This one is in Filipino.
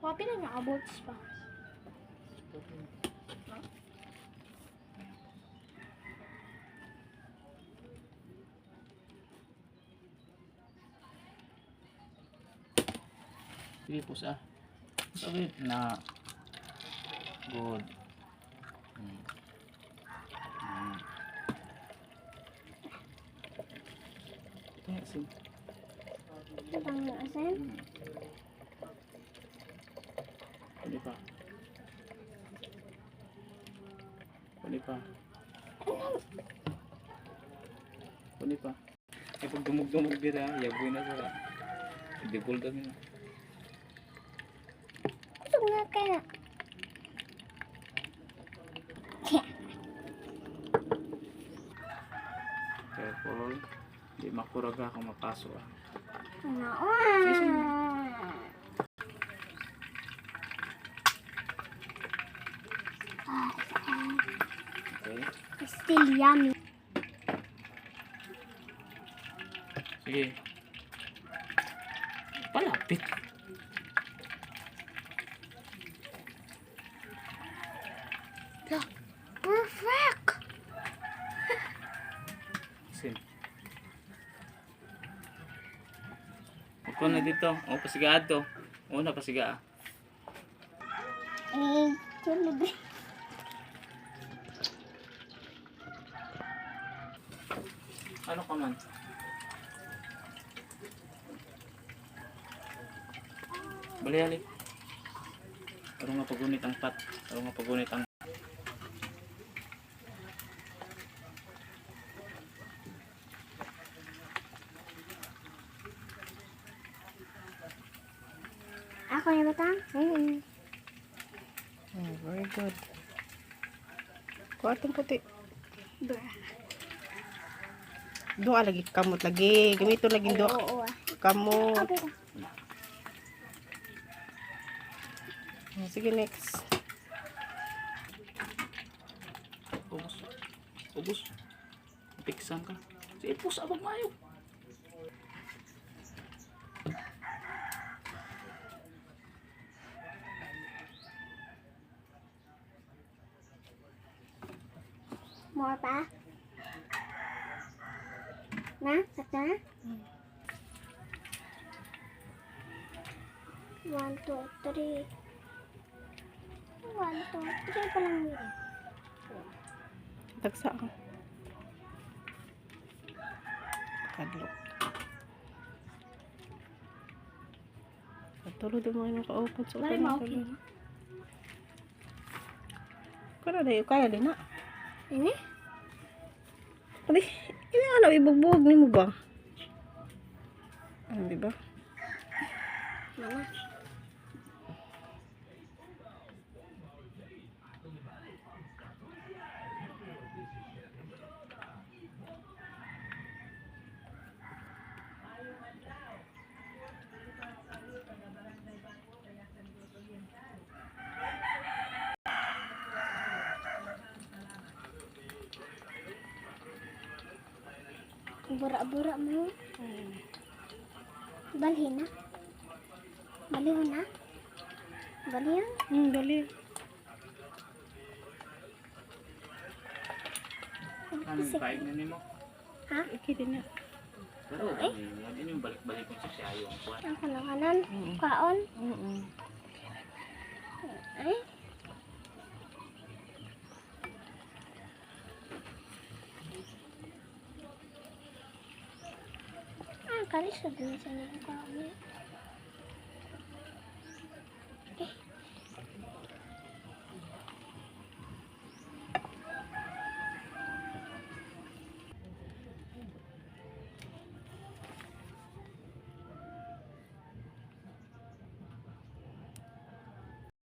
Wapi na nakabots pa. Sige, pusa. Sabi na good. Ito yung asin. Ito pang yung asin. Pwede pa. Pwede pa. Pwede pa. Eh, pag dumug-dumug dira, yaboy na sila. Dipul kami na. Ito nga kaya. Careful. Hindi makuraga kung mapasok. Okay. It's still yummy. Sige. Palapit. Perfect! Sim. Upo na dito. O, pasigaan to. O, napasiga. Tulog. Ano ka man? Bali-hali. Parang nga pagunit ang pat. Parang nga pagunit ang Ako yung batang? Very good. Kuha itong puti. Doa lagi kamot lagi. Gamito lagi doa. Oo. Kamot. Okay. Sige, next. ubos. Ubos. Piksan ka. Sige, pusa abang mayo. More pa? Na? Sakta na? 1, 2, 3. 1, 2, 3 pa lang yun. Tagsa ka. Kadlok. Patulog din mo yung naka-open. So, Bali mo okay. Kaya na kaya din na. Ini? Adi, ini ano, ibugbog ni mo ba? Di ba? Mama. Bura-bura mo. Balhin na. Balhin na. Balhin? Dali. Ano yung paig na nimo? Ha? Iki din na. Pero, hindi yung balik-balik mo sa siya yung kuwan. Ang kanan. Kaon. Ay. Kalis na din sa mga kaon.